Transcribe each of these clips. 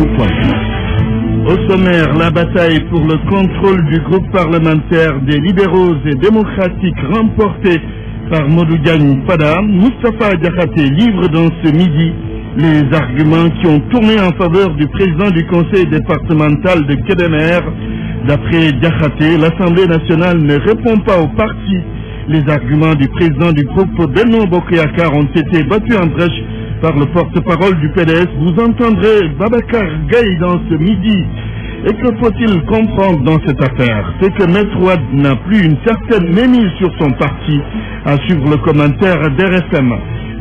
Antoine. Au sommaire, la bataille pour le contrôle du groupe parlementaire des libéraux et démocratiques remportée par Modou Diagne Fada. Moustapha Diakhaté livre dans ce midi les arguments qui ont tourné en faveur du président du conseil départemental de Kébémer. D'après Diakhaté, l'Assemblée nationale ne répond pas aux partis. Les arguments du président du groupe Benno Bokk Yakaar ont été battus en brèche par le porte-parole du PDS. Vous entendrez Babacar Gaye dans ce midi. Et que faut-il comprendre dans cette affaire? C'est que Maître Wade n'a plus une certaine mainmise sur son parti, à suivre le commentaire d'RFM.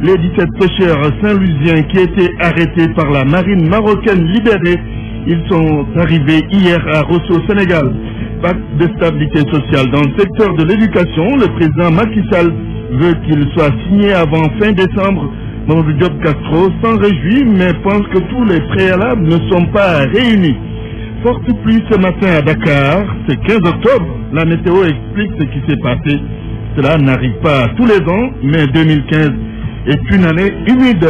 Les 17 pêcheurs saint-louisiens qui étaient arrêtés par la marine marocaine libérés, ils sont arrivés hier à Rosso, Sénégal. Pacte de stabilité sociale dans le secteur de l'éducation, le président Macky Sall veut qu'il soit signé avant fin décembre. Mamadou Diop Castro s'en réjouit, mais pense que tous les préalables ne sont pas réunis. Forte pluie ce matin à Dakar, c'est 15 octobre. La météo explique ce qui s'est passé. Cela n'arrive pas tous les ans, mais 2015 est une année humide.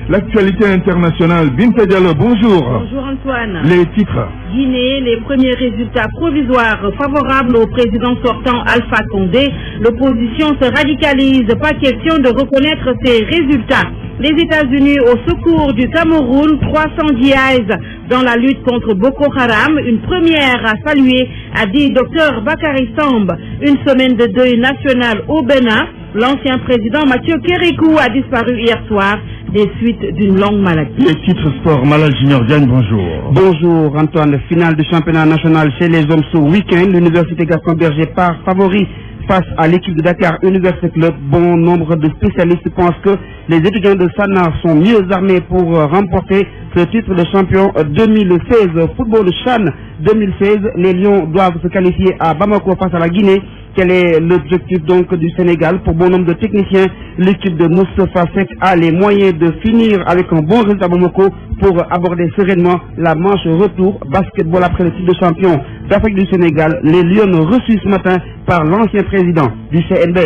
L'actualité internationale, Binta Diallo, bonjour. Bonjour Antoine. Les titres. Guinée, les premiers résultats provisoires favorables au président sortant Alpha Condé. L'opposition se radicalise, pas question de reconnaître ces résultats. Les États-Unis au secours du Cameroun, 300 GIs dans la lutte contre Boko Haram. Une première à saluer, a dit Dr Bakary Samb. Une semaine de deuil national au Bénin. L'ancien président Mathieu Kérékou a disparu hier soir des suites d'une longue maladie. Les titres sport, Malal Junior Diagne, bonjour. Bonjour Antoine, finale du championnat national chez les hommes ce week-end. L'université Gaston Berger part favori face à l'équipe de Dakar Université Club. Bon nombre de spécialistes pensent que les étudiants de Sanar sont mieux armés pour remporter ce titre de champion 2016. Football CHAN 2016, les Lions doivent se qualifier à Bamako face à la Guinée. Quel est l'objectif donc du Sénégal? Pour bon nombre de techniciens, l'équipe de Moustapha Seck a les moyens de finir avec un bon résultat à Bamako pour aborder sereinement la manche retour basketball après le titre de champion d'Afrique du Sénégal. Les Lions reçus ce matin par l'ancien président du CNB.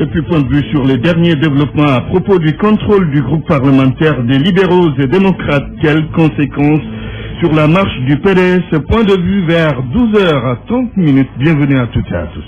Et puis point de vue sur les derniers développements à propos du contrôle du groupe parlementaire des libéraux et démocrates. Quelles conséquences sur la marche du PDS? Point de vue vers 12h30. Bienvenue à toutes et à tous.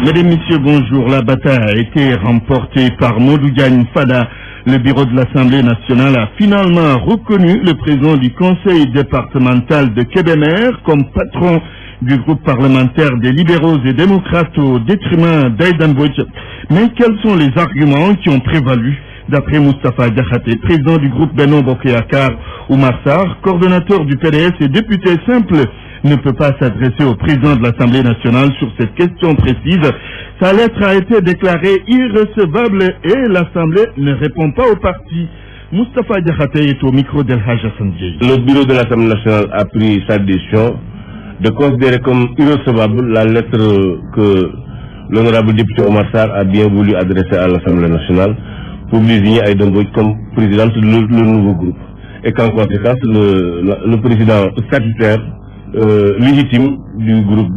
Mesdames, Messieurs, bonjour. La bataille a été remportée par Modou Diagne Fada. Le bureau de l'Assemblée nationale a finalement reconnu le président du conseil départemental de Kébémer comme patron du groupe parlementaire des libéraux et démocrates au détriment d'Aïdan Mbodj. Mais quels sont les arguments qui ont prévalu? D'après Moustapha Diakhaté, président du groupe Benno Bokk Yakaar, Oumar Sarr, coordonnateur du PDS et député simple, ne peut pas s'adresser au président de l'Assemblée nationale sur cette question précise. Sa lettre a été déclarée irrecevable et l'Assemblée ne répond pas au parti. Moustapha Diakhaté est au micro d'El Hadj Assane Dieye. Le bureau de l'Assemblée nationale a pris sa décision de considérer comme irrecevable la lettre que l'honorable député Oumar Sarr a bien voulu adresser à l'Assemblée nationale pour désigner Aïda Mbodj comme présidente du nouveau groupe. Et qu'en conséquence, le président statutaire légitime du groupe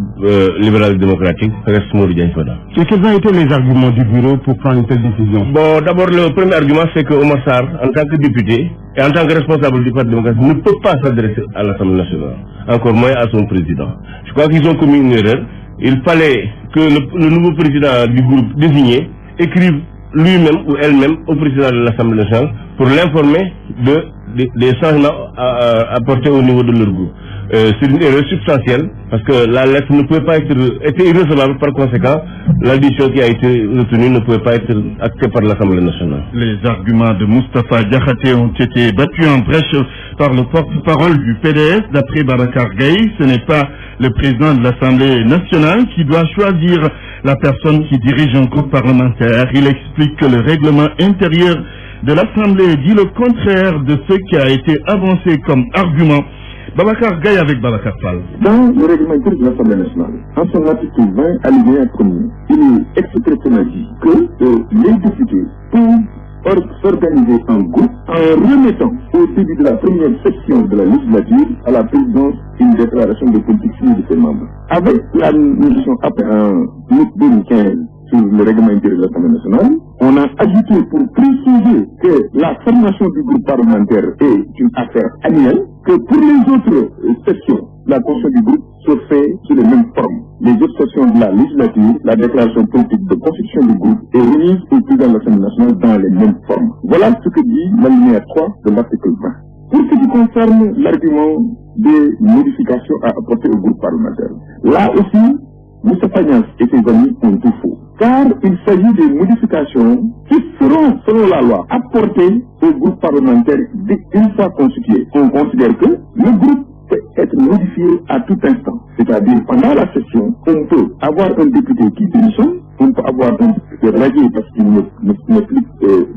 libéral démocratique reste Modou Diagne Fada. Et quels ont été les arguments du bureau pour prendre une telle décision? Bon, d'abord, le premier argument, c'est que Oumar Sarr, en tant que député et en tant que responsable du Parti démocratique, ne peut pas s'adresser à l'Assemblée nationale, encore moins à son président. Je crois qu'ils ont commis une erreur. Il fallait que le nouveau président du groupe désigné écrive lui-même ou elle-même au président de l'Assemblée nationale pour l'informer des changements apportés au niveau de leur groupe. C'est une erreur substantielle parce que la lettre ne pouvait pas être irrecevable. Par conséquent, la décision qui a été retenue ne pouvait pas être actée par l'Assemblée nationale. Les arguments de Moustapha Diakhaté ont été battus en brèche par le porte-parole du PDS. D'après Babacar Gaye, ce n'est pas le président de l'Assemblée nationale qui doit choisir la personne qui dirige un groupe parlementaire. Il explique que le règlement intérieur de l'Assemblée dit le contraire de ce qui a été avancé comme argument. Babacar Gaye avec Babacar Fall. Dans le règlement intérieur de l'Assemblée nationale, en son article 20, alinéa 1er, il est expressément dit que les députés peuvent s'organiser en groupe en remettant au début de la première session de la législature à la présidence une déclaration de politique signée de ses membres. Avec la notion après en août 2015 sur le règlement intérieur de l'Assemblée nationale, on a ajouté pour préciser que la formation du groupe parlementaire est une affaire annuelle, que pour les autres sessions, la constitution du groupe se fait sous les mêmes formes. Les autres sessions de la législature, la déclaration politique de constitution du groupe est remise au président de l'Assemblée nationale dans les mêmes formes. Voilà ce que dit l'alinéa 3 de l'article 20. Pour ce qui concerne l'argument des modifications à apporter au groupe parlementaire, là aussi, Moustapha Niasse et ses amis ont tout faux. Car il s'agit de modifications qui seront, selon la loi, apportées au groupe parlementaire une fois constitué. On considère que le groupe peut être modifié à tout instant. C'est-à-dire, pendant la session, on peut avoir un député qui démissionne, on peut avoir un député radié parce qu'il ne plus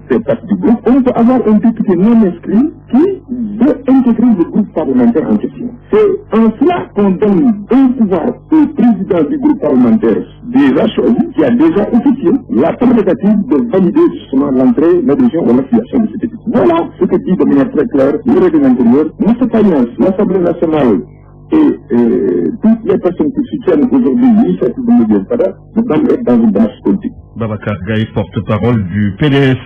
fait partie du groupe, on peut avoir un député non inscrit qui veut intégrer le groupe parlementaire en question. C'est en cela qu'on donne un pouvoir au président du groupe parlementaire déjà choisi, qui a déjà officié la prérogative de valider justement l'entrée, l'adhésion ou l'affiliation de ce député. Voilà ce que dit de manière très claire le règlement intérieur. Moustapha Niasse, l'Assemblée nationale et toutes les personnes qui soutiennent aujourd'hui l'initiative de Modiane Fada ne semblent être dans une démarche politique. Babacar Gaye, porte-parole du PDS.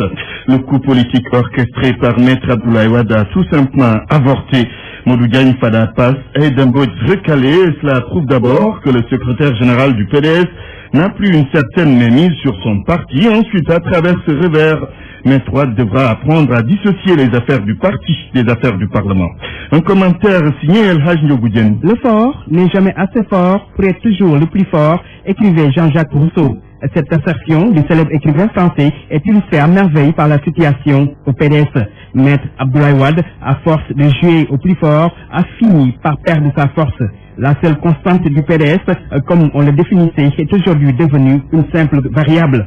Le coup politique orchestré par Maître Abdoulaye Wade a tout simplement avorté. Modiane Fada passe et d'un vote recalé. Cela prouve d'abord que le secrétaire général du PDS n'a plus une certaine mainmise sur son parti. Ensuite, à travers ce revers, Maître Wade devra apprendre à dissocier les affaires du parti des affaires du Parlement. Un commentaire signé El Hadj Ndiogoudienne. Le fort n'est jamais assez fort pour être toujours le plus fort, écrivait Jean-Jacques Rousseau. Cette assertion du célèbre écrivain français est illustrée à merveille par la situation au PDS. Maître Abdoulaye Wade, à force de jouer au plus fort, a fini par perdre sa force. La seule constante du PDS, comme on le définissait, est aujourd'hui devenue une simple variable.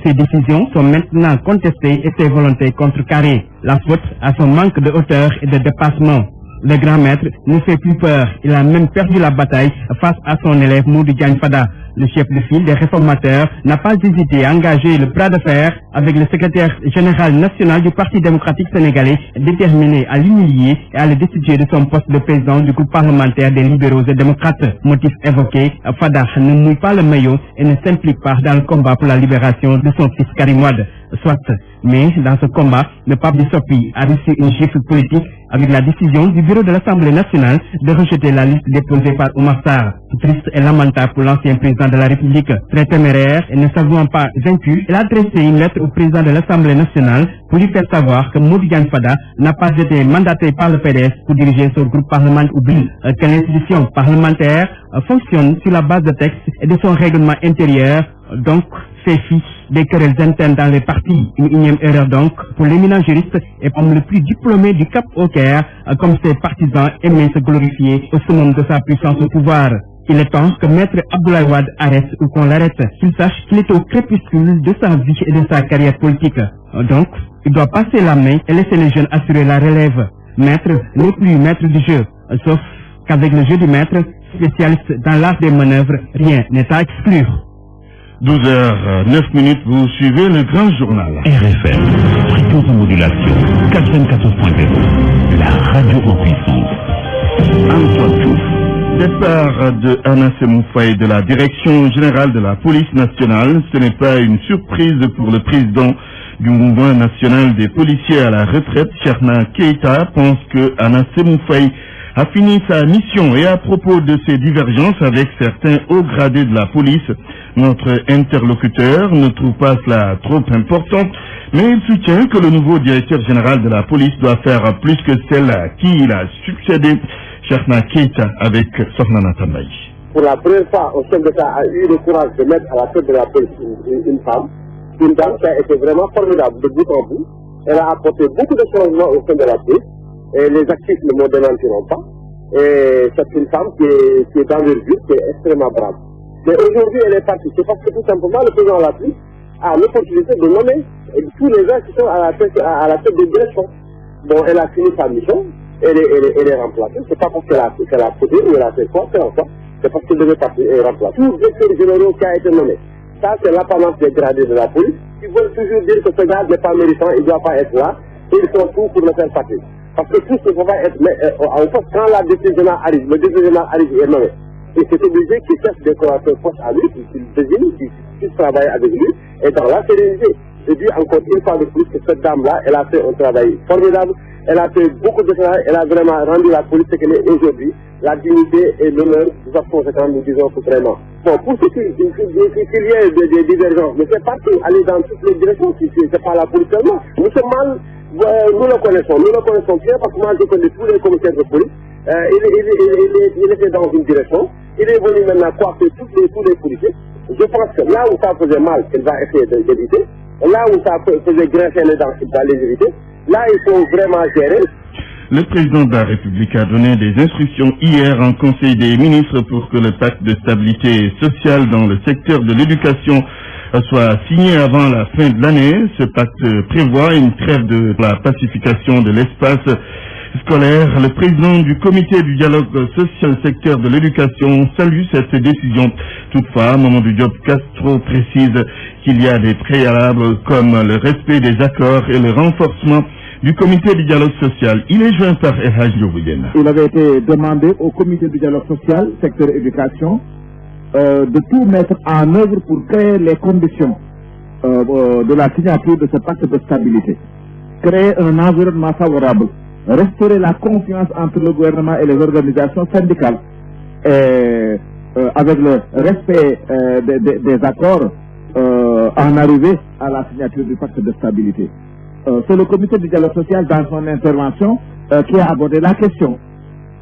Ses décisions sont maintenant contestées et ses volontés contrecarrées. La faute à son manque de hauteur et de dépassement. Le grand maître ne fait plus peur. Il a même perdu la bataille face à son élève Modiane Fada. Le chef de file des réformateurs n'a pas hésité à engager le bras de fer avec le secrétaire général national du Parti démocratique sénégalais, déterminé à l'humilier et à le destituer de son poste de président du groupe parlementaire des libéraux et démocrates. Motif évoqué, Fada ne mouille pas le maillot et ne s'implique pas dans le combat pour la libération de son fils Karim Wade. Soit, mais dans ce combat, le pape de Sopi a reçu une gifle politique avec la décision du bureau de l'Assemblée nationale de rejeter la liste déposée par Oumar Sarr. Triste et lamentable pour l'ancien président de la République. Très téméraire et ne s'avouant pas vaincu, il a adressé une lettre au président de l'Assemblée nationale pour lui faire savoir que Modiane Fada n'a pas été mandaté par le PDS pour diriger son groupe parlementaire. Oublie que l'institution parlementaire fonctionne sur la base de textes et de son règlement intérieur, donc fait fi des querelles internes dans les partis. Une énième erreur donc pour l'éminent juriste et comme le plus diplômé du Cap au Caire, comme ses partisans aimaient se glorifier au summum de sa puissance au pouvoir. Il est temps que Maître Abdoulaye Wade arrête ou qu'on l'arrête, qu'il sache qu'il est au crépuscule de sa vie et de sa carrière politique. Donc, il doit passer la main et laisser les jeunes assurer la relève. Maître n'est plus maître du jeu, sauf qu'avec le jeu du maître, spécialiste dans l'art des manœuvres, rien n'est à exclure. 12h09, vous suivez le grand journal. RFM, fréquence de modulation, 94.0, la radio en puissance. Antoine Diouf. Départ de Anna Semoufaye de la Direction générale de la police nationale, ce n'est pas une surprise pour le président du mouvement national des policiers à la retraite, Cheikhna Keita, pense que Anna Semoufaye a fini sa mission. Et à propos de ces divergences avec certains hauts gradés de la police, notre interlocuteur ne trouve pas cela trop important, mais il soutient que le nouveau directeur général de la police doit faire plus que celle à qui il a succédé, Cheikhna Keita, avec Sokhna Tambaye. Pour la première fois, un chef d'État a eu le courage de mettre à la tête de la police une femme, une dame qui a été vraiment formidable de bout en bout. Elle a apporté beaucoup de changements au sein de la police. Et les actifs ne me démentiront pas. Et c'est une femme qui est dans le but, qui est extrêmement brave. Mais aujourd'hui, elle est partie. C'est parce que tout simplement, le président de la police a l'opportunité de nommer tous les gens qui sont à la tête de direction. Bon, elle a fini sa mission, elle est remplacée. C'est pas parce qu'elle a posé ou elle a fait quoi, c'est parce qu'elle devait partir et remplacer. Tous les directeurs généraux qui a été nommé. Ça, c'est l'apparence des gradés de la police. Ils veulent toujours dire que ce gars n'est pas méritant, il ne doit pas être là. Et ils font tout pour le faire partir. Parce que tous ne peuvent pas être, mais en fait, quand la décision arrive, le décision arrive et est nommé. Et c'est obligé qu'il cherche des collaborateurs proches à lui, qu'il désigne, qu'il puisse travailler avec lui, et dans la sérénité. je dis encore une fois de plus que cette dame-là, elle a fait un travail formidable, elle a fait beaucoup de travail, elle a vraiment rendu la police ce qu'elle est aujourd'hui, la dignité et l'honneur, de toute façon, nous disons que vraiment. Bon, pour ce qui y ait des divergences, mais c'est partout, aller dans toutes les directions, c'est pas la police seulement. Nous sommes mal, nous le connaissons bien, parce que moi je connais tous les commissaires de police, il était dans une direction, il est venu maintenant coiffer tous les policiers. Je pense que là où ça faisait mal, il va essayer d'éviter. Là où ça faisait grincer les dents, il va les éviter. Là, il faut vraiment gérer. Le président de la République a donné des instructions hier en Conseil des ministres pour que le pacte de stabilité sociale dans le secteur de l'éducation soit signé avant la fin de l'année. Ce pacte prévoit une trêve de la pacification de l'espace scolaire. Le président du comité du dialogue social secteur de l'éducation salue cette décision. Toutefois, Mamadou Diop Castro précise qu'il y a des préalables comme le respect des accords et le renforcement du comité du dialogue social. Il est joint par Elhaj Dioboudena. Il avait été demandé au comité du dialogue social secteur éducation de tout mettre en œuvre pour créer les conditions de la signature de ce pacte de stabilité. Créer un environnement favorable, restaurer la confiance entre le gouvernement et les organisations syndicales, avec le respect des accords en arriver à la signature du pacte de stabilité. C'est le comité du dialogue social dans son intervention qui a abordé la question.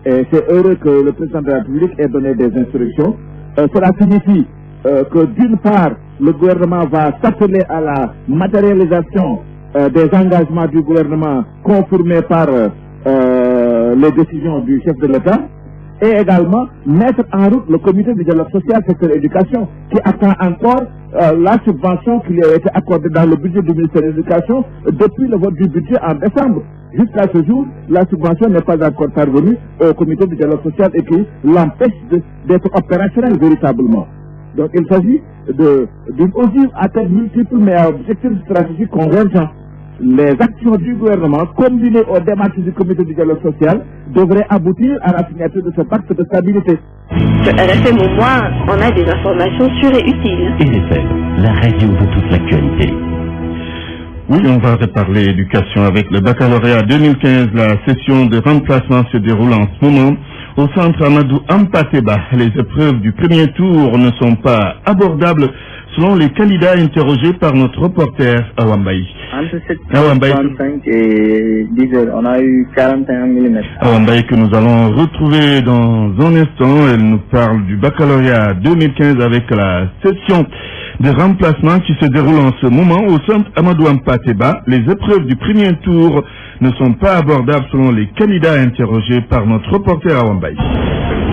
Et c'est heureux que le président de la République ait donné des instructions. Cela signifie que d'une part, le gouvernement va s'atteler à la matérialisation des engagements du gouvernement confirmés par les décisions du chef de l'État, et également mettre en route le comité du dialogue social secteur éducation qui attend encore la subvention qui lui a été accordée dans le budget du ministère de l'Éducation depuis le vote du budget en décembre. Jusqu'à ce jour, la subvention n'est pas encore parvenue au comité du dialogue social et qui l'empêche d'être opérationnel véritablement. Donc il s'agit d'une mesure à tête multiple mais à objectif stratégique convergent. Les actions du gouvernement combinées aux démarches du comité du dialogue social devraient aboutir à la signature de ce pacte de stabilité. Sur RFM au moins, on a des informations sûres et utiles. RFM, la radio de toute l'actualité. Oui, on va reparler éducation avec le baccalauréat 2015. La session de remplacement se déroule en ce moment au centre Amadou Hampâté-Bâ. Les épreuves du premier tour ne sont pas abordables selon les candidats interrogés par notre reporter Awambaï. Entre 7h35 et 10h, on a eu 41 mm. Awambaï que nous allons retrouver dans un instant. Elle nous parle du baccalauréat 2015 avec la session de remplacement qui se déroule en ce moment au centre Amadou Hampâté-Bâ. Les épreuves du premier tour ne sont pas abordables selon les candidats interrogés par notre reporter Awambaï.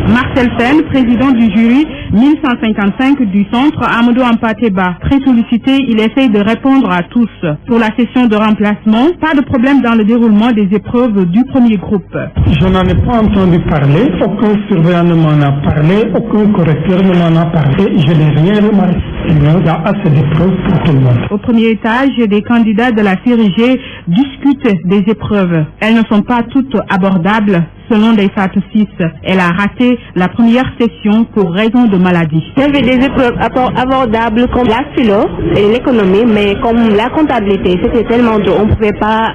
Marcel Sen, président du jury 1155 du centre Amadou Hampâté-Bâ. Très sollicité, il essaye de répondre à tous. Pour la session de remplacement, pas de problème dans le déroulement des épreuves du premier groupe. Je n'en ai pas entendu parler, aucun surveillant ne m'en a parlé, aucun correcteur ne m'en a parlé, je n'ai rien remarqué. Il y a assez d'épreuves pour tout le monde. Au premier étage, des candidats de la série G discutent des épreuves. Elles ne sont pas toutes abordables. Selon Deïfat 6, elle a raté la première session pour raison de maladie. Il y avait des épreuves abordables comme la philo et l'économie, mais comme la comptabilité, c'était tellement dur, on ne pouvait pas,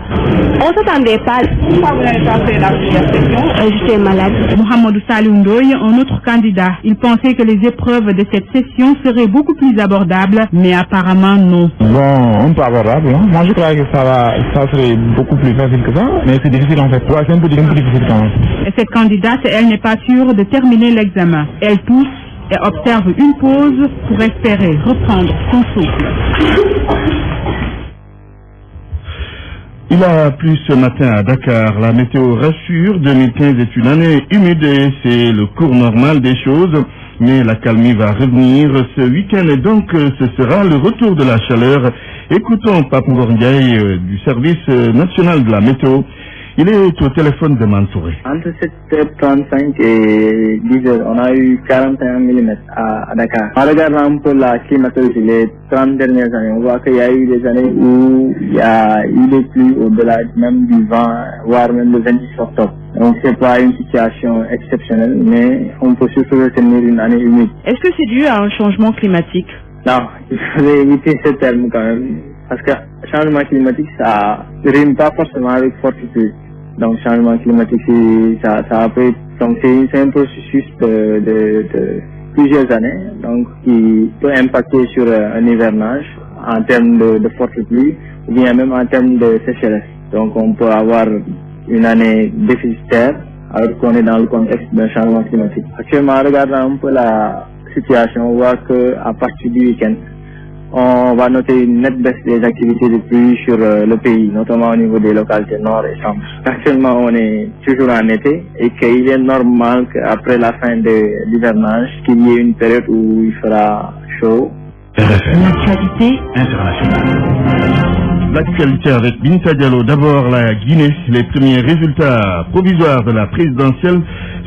on ne s'attendait pas. Pourquoi vous n'avez pas fait la première session? J'étais malade. Mohamedou Saloundoy, un autre candidat, il pensait que les épreuves de cette session seraient beaucoup plus abordables, mais apparemment non. Bon, un peu abordable, hein? Moi je crois que ça serait beaucoup plus facile que ça, mais c'est difficile en fait. Ouais, c'est un peu difficile quand même. Et cette candidate, elle n'est pas sûre de terminer l'examen. Elle tousse et observe une pause pour espérer reprendre son souffle. Il a plu ce matin à Dakar. La météo rassure. 2015 est une année humide et c'est le cours normal des choses. Mais la calmie va revenir ce week-end et donc ce sera le retour de la chaleur. Écoutons Pape Ngordiaï du service national de la météo. Il est au téléphone de Mantouré. Entre 7h35 et 10h, on a eu 41 mm à Dakar. En regardant un peu la climatologie, les 30 dernières années, on voit qu'il y a eu des années où il y a eu des pluies au-delà même du 20, voire même le 26 octobre. Donc c'est pas une situation exceptionnelle, mais on peut surtout retenir une année humide. Est-ce que c'est dû à un changement climatique? Non, il faut éviter ce terme quand même. Parce que changement climatique, ça ne rime pas forcément avec fortitude. Donc, changement climatique, ça peut être, donc c'est un processus de plusieurs années, donc qui peut impacter sur un hivernage en termes de forte pluie, ou bien même en termes de sécheresse. Donc, on peut avoir une année déficitaire, alors qu'on est dans le contexte d'un changement climatique. Actuellement, en regardant un peu la situation, on voit qu'à partir du week-end, on va noter une nette baisse des activités de pluie sur le pays, notamment au niveau des localités nord et centre. Actuellement, on est toujours en été et qu'il est normal qu'après la fin de l'hivernage, qu'il y ait une période où il fera chaud. L'actualité internationale. L'actualité avec Binta Diallo. D'abord, la Guinée. Les premiers résultats provisoires de la présidentielle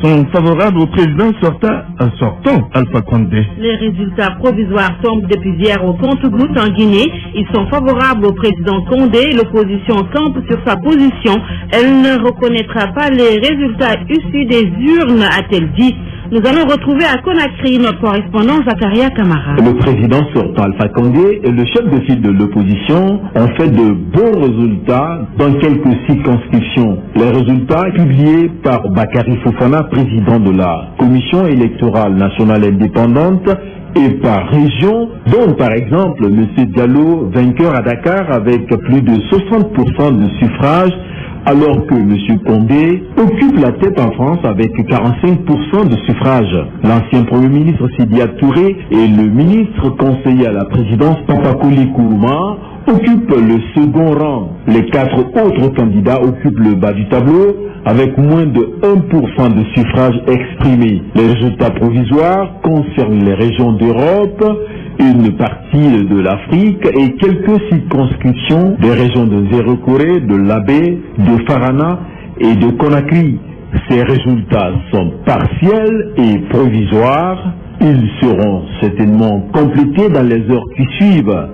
sont favorables au président sortant Alpha Condé. Les résultats provisoires tombent depuis hier au compte-gouttes en Guinée. Ils sont favorables au président Condé. L'opposition campe sur sa position. Elle ne reconnaîtra pas les résultats issus des urnes, a-t-elle dit. Nous allons retrouver à Conakry notre correspondant Zakaria Kamara. Le président sortant Alpha Condé et le chef de file de l'opposition ont fait de bons résultats dans quelques circonscriptions. Les résultats publiés par Bakary Fofana, président de la Commission électorale nationale indépendante, et par région, dont par exemple M. Diallo, vainqueur à Dakar avec plus de 60% de suffrages, alors que M. Condé occupe la tête en France avec 45% de suffrages. L'ancien Premier ministre Sidia Touré et le ministre conseiller à la présidence Papakoli Kourouma occupent le second rang. Les 4 autres candidats occupent le bas du tableau avec moins de 1% de suffrages exprimés. Les résultats provisoires concernent les régions d'Europe, une partie de l'Afrique et quelques circonscriptions des régions de Zéro-Corée, de Labé, de Farana et de Conakry. Ces résultats sont partiels et provisoires. Ils seront certainement complétés dans les heures qui suivent.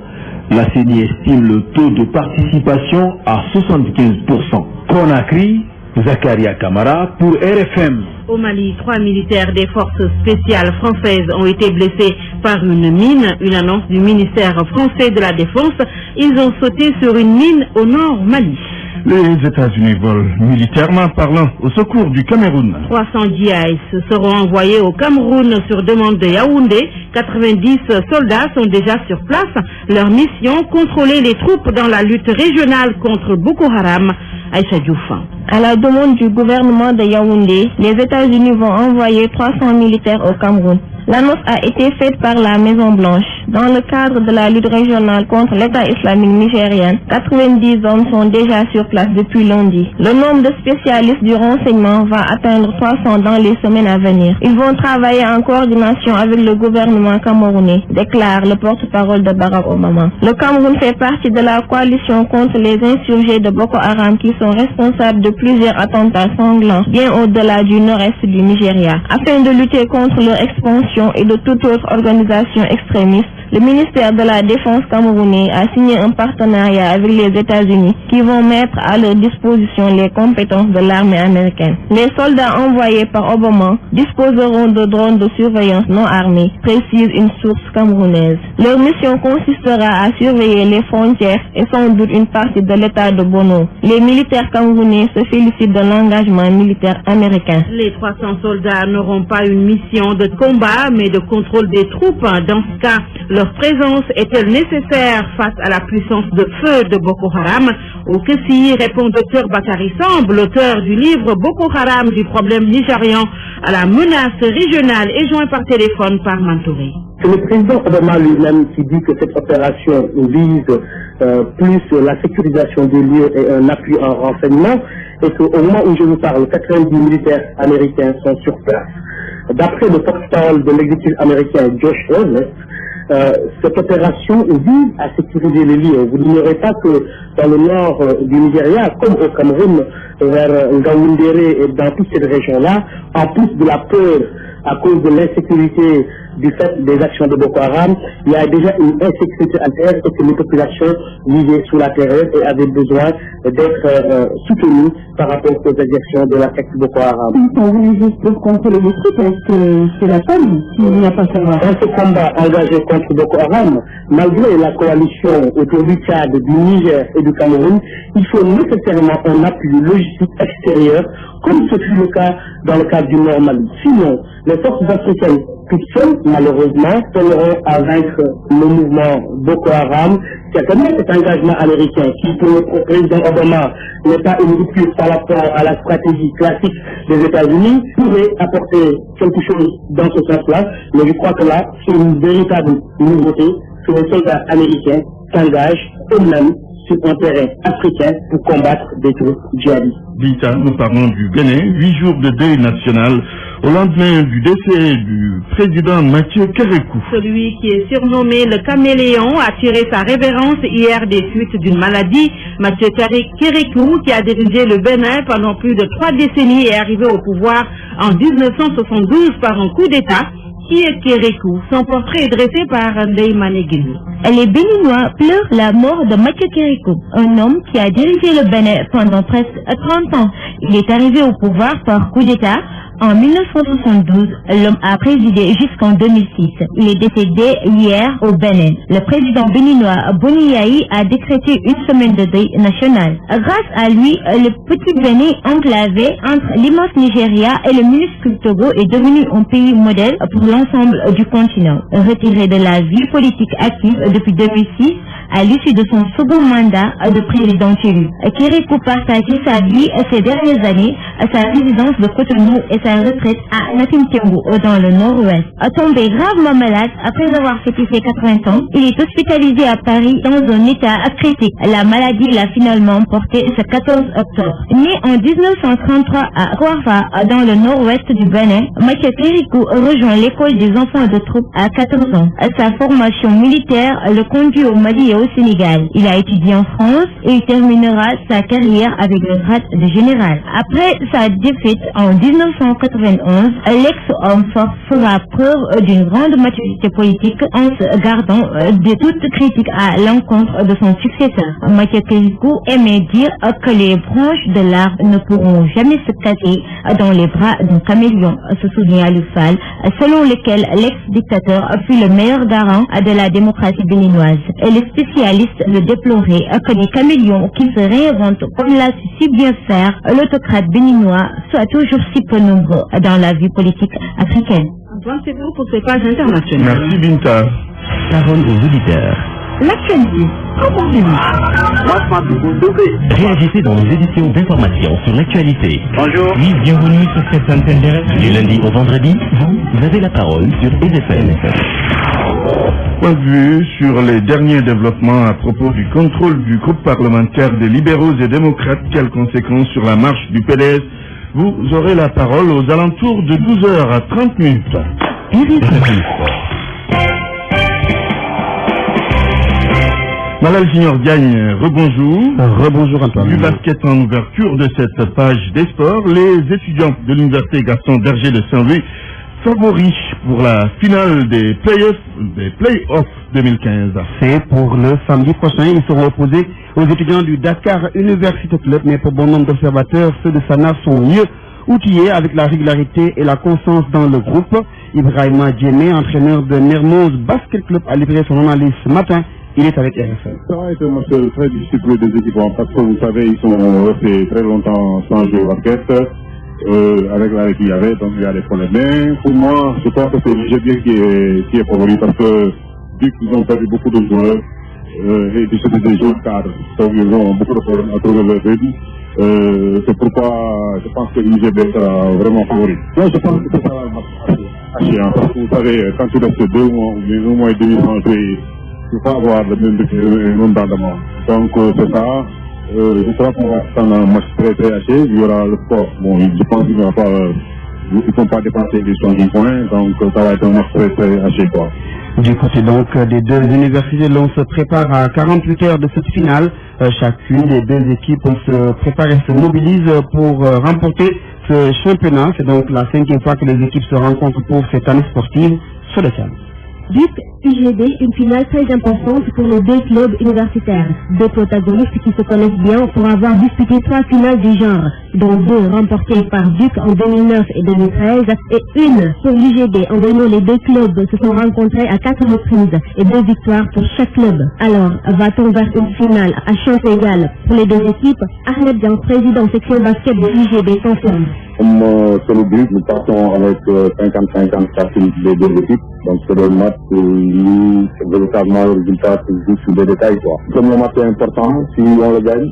La CENI estime le taux de participation à 75%. Conakry, Zakaria Kamara pour RFM. Au Mali, 3 militaires des forces spéciales françaises ont été blessés par une mine. Une annonce du ministère français de la Défense. Ils ont sauté sur une mine au nord Mali. Les États-Unis volent militairement parlant au secours du Cameroun. 300 GIs seront envoyés au Cameroun sur demande de Yaoundé. 90 soldats sont déjà sur place. Leur mission, contrôler les troupes dans la lutte régionale contre Boko Haram. Aïcha Dioufan. À la demande du gouvernement de Yaoundé, les États-Unis vont envoyer 300 militaires au Cameroun. L'annonce a été faite par la Maison-Blanche. Dans le cadre de la lutte régionale contre l'État islamique nigérien, 90 hommes sont déjà sur place depuis lundi. Le nombre de spécialistes du renseignement va atteindre 300 dans les semaines à venir. Ils vont travailler en coordination avec le gouvernement camerounais, déclare le porte-parole de Barack Obama. Le Cameroun fait partie de la coalition contre les insurgés de Boko Haram qui sont responsables de plusieurs attentats sanglants bien au-delà du nord-est du Nigeria. Afin de lutter contre leur expansion et de toute autre organisation extrémiste, le ministère de la Défense camerounais a signé un partenariat avec les États-Unis qui vont mettre à leur disposition les compétences de l'armée américaine. Les soldats envoyés par Obama disposeront de drones de surveillance non armés, précise une source camerounaise. Leur mission consistera à surveiller les frontières et sans doute une partie de l'État de Bono. Les militaires camerounais se félicitent de l'engagement militaire américain. Les 300 soldats n'auront pas une mission de combat, mais de contrôle des troupes. Dans ce cas, leur présence est-elle nécessaire face à la puissance de feu de Boko Haram? Au Kessi répond Dr Bakary Samb, l'auteur du livre Boko Haram du problème nigérian à la menace régionale, et joint par téléphone par Mantouré. C'est le président Obama lui-même qui dit que cette opération vise plus la sécurisation des lieux et un appui en renseignement, et qu'au moment où je vous parle, 90 militaires américains sont sur place. D'après le porte-parole de l'exécutif américain Josh Earnest, cette opération vise à sécuriser les lieux. Vous n'ignorez pas que dans le nord du Nigeria, comme au Cameroun, vers Ngaoundéré et dans toute cette région-là, en plus de la peur à cause de l'insécurité du fait des actions de Boko Haram, il y a déjà une insécurité interne et que les populations vivaient sous la terreur et avaient besoin d'être soutenues par rapport aux exactions de la secte Boko Haram. Pour contrôler le site, est-ce que c'est la peine s'il n'y a pas savoir? Dans ce combat engagé contre Boko Haram, malgré la coalition autour du Tchad, du Niger et du Cameroun, il faut nécessairement un appui logistique extérieur, comme ce fut le cas dans le cadre du Nord Mali. Sinon, les forces africaines toutes seules, malheureusement, peineront à vaincre le mouvement Boko Haram. Certainement, cet engagement américain, qui pour le président Obama n'est pas une rupture par rapport à la stratégie classique des États-Unis, pourrait apporter quelque chose dans ce sens-là. Mais je crois que là, c'est une véritable nouveauté que les soldats américains s'engagent eux-mêmes sur un terrain africain pour combattre des troupes djihadistes. Binta, nous parlons du Bénin, 8 jours de deuil national au lendemain du décès du président Mathieu Kérékou. Celui qui est surnommé le caméléon a tiré sa révérence hier des suites d'une maladie. Mathieu Kérékou, qui a dirigé le Bénin pendant plus de 3 décennies, est arrivé au pouvoir en 1972 par un coup d'État. Qui est Kérékou? Son portrait est dressé par Ndeye Manegini. Les Béninois pleurent la mort de Mathieu Kérékou, un homme qui a dirigé le Bénin pendant presque 30 ans. Il est arrivé au pouvoir par coup d'État. En 1972, l'homme a présidé jusqu'en 2006. Il est décédé hier au Bénin. Le président béninois Boni Yayi a décrété une semaine de deuil national. Grâce à lui, le petit Bénin enclavé entre l'immense Nigeria et le minuscule Togo est devenu un pays modèle pour l'ensemble du continent. Retiré de la vie politique active depuis 2006, à l'issue de son second mandat de président élu, Kérékou partageait sa vie ces dernières années à sa résidence de Cotonou et sa retraite à Natimtembo dans le nord-ouest. Tombé gravement malade après avoir fêté ses 80 ans, il est hospitalisé à Paris dans un état critique. La maladie l'a finalement porté ce 14 octobre. Né en 1933 à Kouarva dans le nord-ouest du Bénin, Mathieu Kérékou rejoint l'école des enfants de troupe à 14 ans. Sa formation militaire le conduit au Mali et au Sénégal. Il a étudié en France et il terminera sa carrière avec le grade de général. Après sa défaite en 1991, l'ex-homme fort fera preuve d'une grande maturité politique en se gardant de toute critique à l'encontre de son successeur. Mathieu Kérékou aimait dire que les branches de l'arbre ne pourront jamais se casser dans les bras d'un caméléon, se souvient Aliou Fall, selon lequel l'ex-dictateur fut le meilleur garant de la démocratie béninoise. Et les spécialistes le déploraient que des caméléons qui se réinventent comme l'a su si bien faire l'autocrate béninois soient toujours si peu nombreux dans la vie politique africaine. Antoine, c'est vous pour ces pages internationales. Merci Binta. Parole aux auditeurs. L'actualité, comment vous? Réagissez dans nos éditions d'information sur l'actualité. Bonjour. Oui, bienvenue sur cette antenne du lundi au vendredi. Vous avez la parole sur EFM. Point de vue sur les derniers développements à propos du contrôle du groupe parlementaire des libéraux et démocrates. Quelles conséquences sur la marche du PDS? Vous aurez la parole aux alentours de 12h à 30 minutes. Malal Junior Gagne, rebonjour. Rebonjour Antoine. Du basket en ouverture de cette page des sports, les étudiants de l'université Gaston Berger de Saint-Louis favoris pour la finale des play-offs 2015. C'est pour le samedi prochain. Ils seront opposés aux étudiants du Dakar University Club, mais pour bon nombre d'observateurs, ceux de Sana sont mieux outillés avec la régularité et la constance dans le groupe. Ibrahima Djemé, entraîneur de Mermoz Basket Club, a livré son analyse ce matin. Il est avec RFM. Ça va être un match très difficile pour les deux équipes parce que vous savez, ils sont restés très longtemps sans jouer au basket avec l'arrêt qu'il y avait, donc il y a des problèmes. Mais pour moi, je pense que c'est le GBA qui est favori parce que vu qu'ils ont perdu beaucoup de joueurs et que c'était des joueurs cadres, donc ils ont beaucoup de problèmes à trouver leur rythme. C'est pourquoi je pense que l'UGB sera vraiment favori. Moi, je pense que c'est ça le match haché, parce que vous savez, quand tu restes 2 mois ou bien 1 mois et demi sans jouer, il ne faut pas avoir le même rendement. Donc c'est ça. Je crois qu'on va prendre un match très très haché. Il y aura le sport. Bon, je pense qu'ils ne vont pas dépasser les 70 points. Donc ça va être un match très très haché, quoi. Du côté donc des deux universités, l'on se prépare à 48 heures de cette finale. Chacune des deux équipes se prépare et se mobilise pour remporter ce championnat. C'est donc la 5e fois que les équipes se rencontrent pour cette année sportive. Sodetian. Duc, UGB, une finale très importante pour les deux clubs universitaires. Deux protagonistes qui se connaissent bien pour avoir disputé 3 finales du genre, dont 2 remportées par Duc en 2009 et 2013 et une pour l'UGB en donnant les deux clubs se sont rencontrés à 4 reprises et 2 victoires pour chaque club. Alors, va-t-on vers une finale à chance égale pour les deux équipes? Ahmed Dian, président section basket de l'UGB, confirme. Comme c'est le but, nous partons avec 50-50 facile des deux équipes. Donc c'est le match où c'est véritablement le résultat qui joue sur des détails. Le premier match est important, si on le gagne,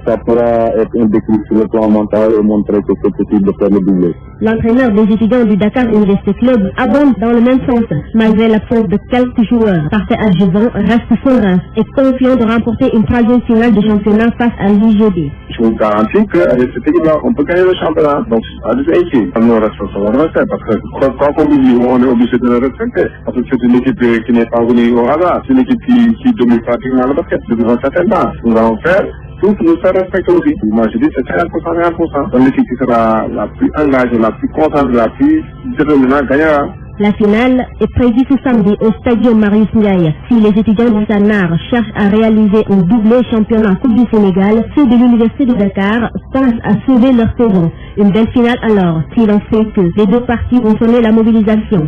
ça pourra être un déclic sur le plan mental et montrer que c'est possible de faire le doublé. L'entraîneur des étudiants du Dakar University Club abonde dans le même sens, malgré l'absence de quelques joueurs. Parfait adjuvant reste serein et confiant de remporter une 3e finale de championnat face à l'UGB. Je vous garantis qu'avec cette équipe-là, on peut gagner le championnat. Donc, à deux équipes, nous restons le respect, parce que quand on dit, on est obligé de le respecter. Parce que c'est une équipe qui n'est pas venue au hasard. C'est une équipe qui domine pratiquement le basket depuis un certain temps. Nous allons faire tout pour nous faire respecter aussi. Moi, je dis c'est 50%. Donc, l'équipe qui sera la plus engagée, la plus concentrée, la plus déterminante gagnera. La finale est prévue ce samedi au Stadium Marius Ndiaye. Si les étudiants du Sanar cherchent à réaliser un doublé championnat Coupe du Sénégal, ceux de l'Université de Dakar pensent à sauver leur saison. Une belle finale alors, si l'on sait que les deux parties vont sonner la mobilisation.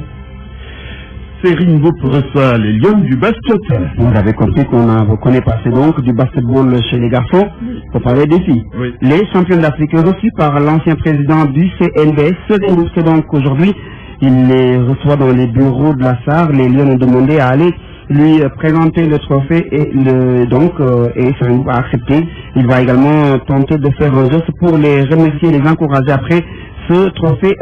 Serine Boup reçoit les Lions du basket. Vous avez compris qu'on connaît passer donc du basketball chez les garçons pour parler des filles. Oui. Les champions d'Afrique reçus par l'ancien président du CNBS, Serine Boup, c'est donc aujourd'hui. Il les reçoit dans les bureaux de la SAR. Les Lions ont demandé à aller lui présenter le trophée et Serine a accepté. Il va également tenter de faire un geste pour les remercier et les encourager après ce trophée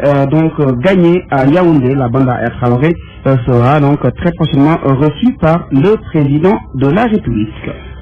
gagné à Yaoundé. La bande à Traoré sera donc très prochainement reçu par le président de la République.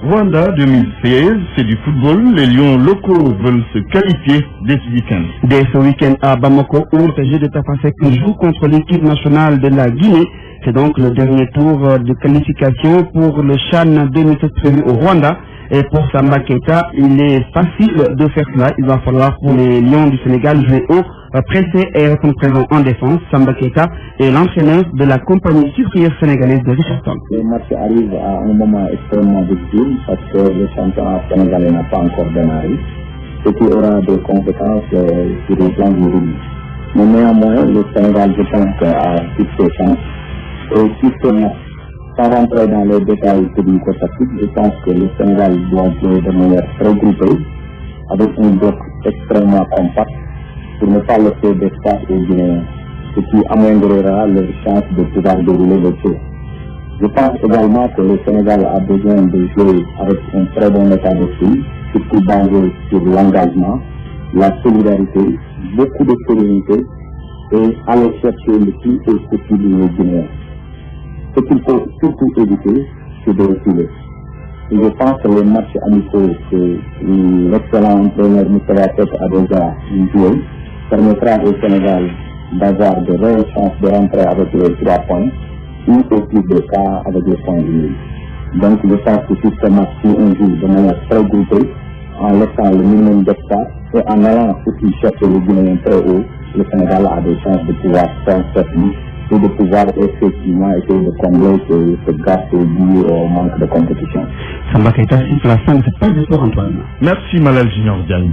Rwanda 2016, c'est du football. Les Lions locaux veulent se qualifier dès ce week-end. Dès ce week-end à Bamako, où le PSG de Tapasek joue contre l'équipe nationale de la Guinée. C'est donc le dernier tour de qualification pour le CHAN 2007 prévu au Rwanda. Et pour Samba Keita, il est facile de faire cela. Il va falloir pour les Lions du Sénégal jouer haut, pressé et répondre présent en défense. Samba Keita est l'entraîneur de la compagnie sucrière sénégalaise de Richardson. Le match arrive à un moment extrêmement difficile parce que le championnat sénégalais n'a pas encore démarré, ce qui aura des conséquences sur le plan du rugby. Mais néanmoins, le Sénégal, je pense, a toutes ses chances. Et justement, sans rentrer dans les détails technico-tactiques, je pense que le Sénégal doit jouer de manière très groupée, avec un bloc extrêmement compact, pour ne pas laisser d'espace aux Guinéens, ce qui amoindrira leur chance de pouvoir dérouler le jeu. Je pense également que le Sénégal a besoin de jouer avec un très bon état d'esprit, surtout basé sur l'engagement, la solidarité, beaucoup de sérénité, et aller chercher le plus possible les Guinéens. Ce qu'il faut surtout éviter, c'est de reculer. Et je pense que les matchs amicaux que l'excellent entraîneur Moustapha Tête a déjà joué permettra au Sénégal d'avoir de réelles chances de rentrer avec les 3 points, ou au plus de cas avec les points nuls. Donc je pense que sur ce match, si on joue de manière très groupée, en laissant le minimum d'espace et en allant aussi chercher les Guinéens très haut, le Sénégal a des chances de pouvoir faire cette lutte et de pouvoir effectivement essayer de combler ce gap dû au manque de compétition. Samba Keita siffle la fin de cette page de sport, Antoine. Merci Malal Junior Diagne.